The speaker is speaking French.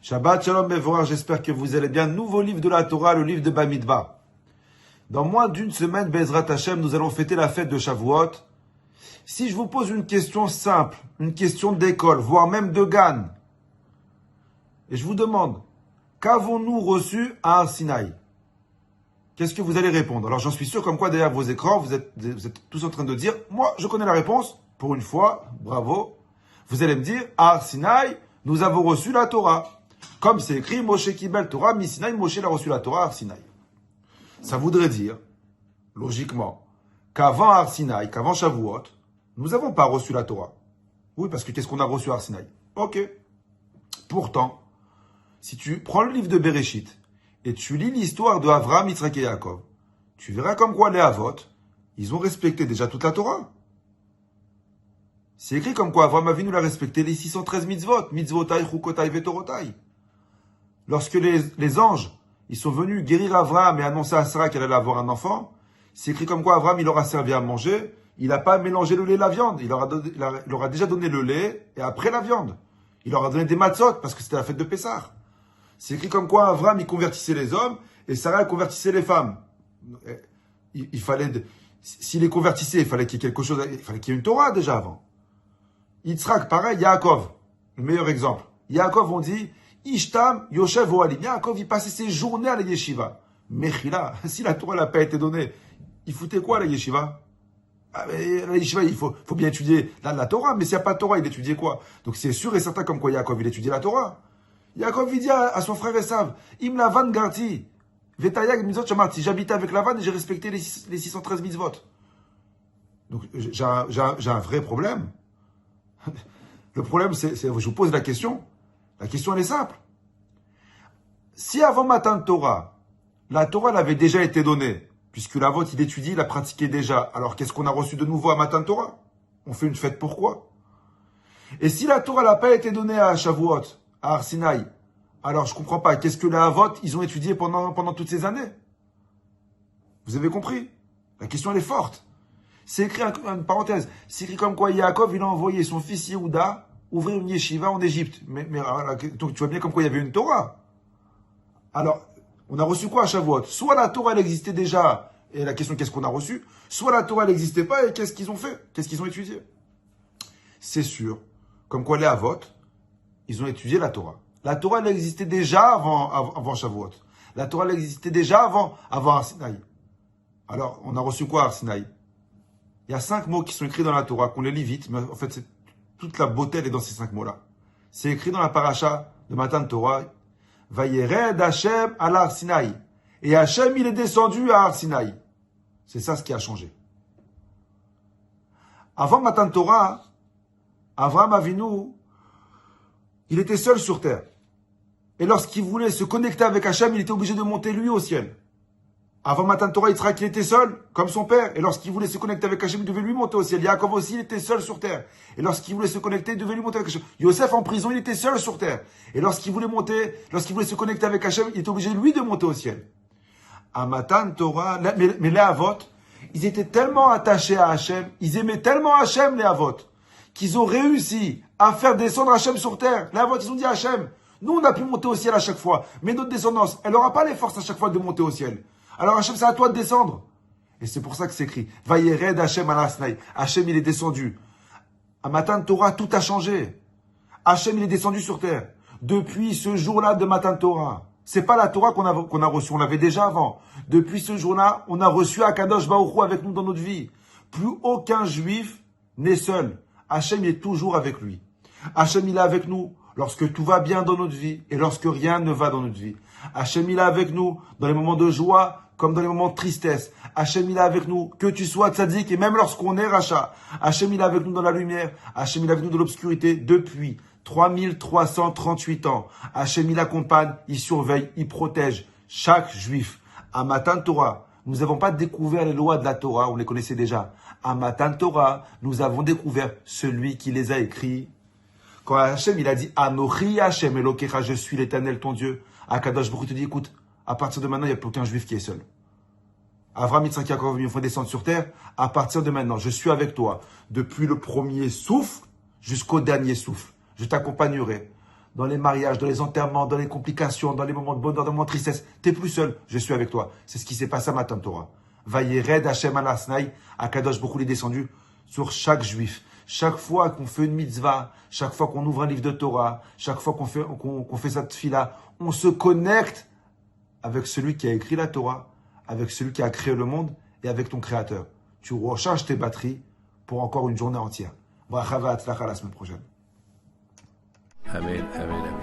Shabbat Shalom Mevorach, j'espère que vous allez bien. Nouveau livre de la Torah, le livre de Bamidbar. Dans moins d'une semaine, Bezrat Hashem, nous allons fêter la fête de Shavuot. Si je vous pose une question simple, une question d'école, voire même de Gan, et je vous demande, qu'avons-nous reçu à Har Sinaï? Qu'est-ce que vous allez répondre? Alors j'en suis sûr, comme quoi derrière vos écrans, vous êtes tous en train de dire, moi je connais la réponse, pour une fois, bravo. Vous allez me dire, à Har Sinaï, nous avons reçu la Torah. Comme c'est écrit, Moshe Kibel Torah, Mi Sinaï, Moshe a reçu la Torah à Har Sinaï. Ça voudrait dire, logiquement, qu'avant Har Sinaï, qu'avant Shavuot, nous n'avons pas reçu la Torah. Oui, parce que qu'est-ce qu'on a reçu à Har Sinaï? Ok. Pourtant, si tu prends le livre de Bereshit et tu lis l'histoire de Avraham, Yitzhak et Yaakov, tu verras comme quoi les Avot, ils ont respecté déjà toute la Torah. C'est écrit comme quoi Avraham Avinu l'a respecté les 613 mitzvot, mitzvotai, chukotai, vetorotai. Lorsque les anges, ils sont venus guérir Avraham et annoncer à Sarah qu'elle allait avoir un enfant, c'est écrit comme quoi Avraham, il leur a servi à manger, il n'a pas mélangé le lait et la viande, il leur a déjà donné le lait et après la viande. Il leur a donné des matzot parce que c'était la fête de Pessah. C'est écrit comme quoi Avraham, il convertissait les hommes et Sarah, elle convertissait les femmes. Il fallait, s'il les convertissait, il fallait qu'il y ait quelque chose, il fallait qu'il y ait une Torah déjà avant. Yitzhak, pareil, Yaakov, le meilleur exemple. Yaakov, on dit, Ishtam, Yoshev, Oalim. Yaakov, il passait ses journées à la yeshiva. Mechila, si la Torah n'a pas été donnée, il foutait quoi à la yeshiva? La yeshiva, il faut bien étudier la Torah, mais s'il n'y a pas de Torah, il étudiait quoi? Donc c'est sûr et certain comme quoi Yaakov, il étudiait la Torah. Yaakov, il dit à son frère Esav, Im Lavan Garti, Vetayag Mizot Shamarti, j'habitais avec Lavan et j'ai respecté les 613 mitzvot. Donc j'ai un vrai problème. Le problème, c'est, je vous pose la question. La question, elle est simple. Si avant Matan Torah, la Torah l'avait déjà été donnée, puisque la vôtre, il étudie, il a pratiqué déjà, alors qu'est-ce qu'on a reçu de nouveau à Matan Torah? On fait une fête pourquoi? Et si la Torah n'a pas été donnée à Shavuot, à Har Sinaï, alors je ne comprends pas, qu'est-ce que les Havot, ils ont étudié pendant toutes ces années? Vous avez compris? La question, elle est forte. C'est écrit, une parenthèse, c'est écrit comme quoi Yaakov, il a envoyé son fils Yehuda ouvrir une yeshiva en Égypte. Mais donc, tu vois bien comme quoi il y avait une Torah. Alors, on a reçu quoi à Shavuot? Soit la Torah, elle existait déjà, et la question, qu'est-ce qu'on a reçu? Soit la Torah, elle n'existait pas, et qu'est-ce qu'ils ont fait? Qu'est-ce qu'ils ont étudié? C'est sûr, comme quoi les Havot, ils ont étudié la Torah. La Torah, elle existait déjà avant Shavuot. La Torah, elle existait déjà avant Har Sinaï. Alors, on a reçu quoi à Har Sinaï? Il y a 5 mots qui sont écrits dans la Torah, qu'on les lit vite, mais en fait, toute la beauté, elle est dans ces 5 mots-là. C'est écrit dans la paracha de Matan Torah, Vayered Hashem al Har Sinaï. Et Hashem, il est descendu à Har Sinaï. C'est ça ce qui a changé. Avant Matan Torah, Avraham Avinu, il était seul sur terre. Et lorsqu'il voulait se connecter avec Hashem, il était obligé de monter lui au ciel. Avant Matan Torah, Yitzhak, il était seul, comme son père. Et lorsqu'il voulait se connecter avec Hashem, il devait lui monter au ciel. Yaakov aussi, il était seul sur terre. Et lorsqu'il voulait se connecter, il devait lui monter avec Hashem. Yosef, en prison, il était seul sur terre. Et lorsqu'il voulait se connecter avec Hashem, il était obligé, lui, de monter au ciel. À Matan Torah, mais les Havot, ils étaient tellement attachés à Hashem, ils aimaient tellement Hashem, les Havot, qu'ils ont réussi à faire descendre Hashem sur terre. Les Havot, ils ont dit à Hashem, nous, on a pu monter au ciel à chaque fois, mais notre descendance, elle n'aura pas les forces à chaque fois de monter au ciel. Alors Hashem, c'est à toi de descendre. Et c'est pour ça que c'est écrit. Vayered Hashem al Har Sinaï. Hashem, il est descendu. À Matan Torah, tout a changé. Hashem, il est descendu sur terre. Depuis ce jour-là de Matan Torah. C'est pas la Torah qu'on a reçue. On l'avait déjà avant. Depuis ce jour-là, on a reçu Akadosh Baruch Hu avec nous dans notre vie. Plus aucun juif n'est seul. Hashem, il est toujours avec lui. Hashem, il est avec nous lorsque tout va bien dans notre vie et lorsque rien ne va dans notre vie. Hashem, il est avec nous dans les moments de joie comme dans les moments de tristesse. Hachem, il est avec nous, que tu sois tzaddik, et même lorsqu'on est rachat. Hachem, il est avec nous dans la lumière. Hachem, il est avec nous dans l'obscurité depuis 3338 ans. Hachem, il accompagne, il surveille, il protège chaque juif. À Matan Torah, nous n'avons pas découvert les lois de la Torah, on les connaissait déjà. À Matan Torah, nous avons découvert celui qui les a écrits. Quand Hachem, il a dit, Anochi Hachem Elokecha, je suis l'Éternel, ton Dieu. Akadosh Baruch Hu te dit, écoute, à partir de maintenant, il n'y a plus aucun juif qui est seul. Avraham, Yitzhak, Yaakov, ils font descendre sur terre. À partir de maintenant, je suis avec toi. Depuis le premier souffle jusqu'au dernier souffle. Je t'accompagnerai dans les mariages, dans les enterrements, dans les complications, dans les moments de bonheur, dans les moments de tristesse. Tu n'es plus seul, je suis avec toi. C'est ce qui s'est passé à Matan Torah. Vayered Hashem al Asnaï, Akadosh Baruch Hu est descendu sur chaque juif. Chaque fois qu'on fait une mitzvah, chaque fois qu'on ouvre un livre de Torah, chaque fois qu'on fait cette fila, on se connecte avec celui qui a écrit la Torah, avec celui qui a créé le monde et avec ton créateur. Tu recharges tes batteries pour encore une journée entière. Bracha v'atzlacha la semaine prochaine. Amen, amen, amen.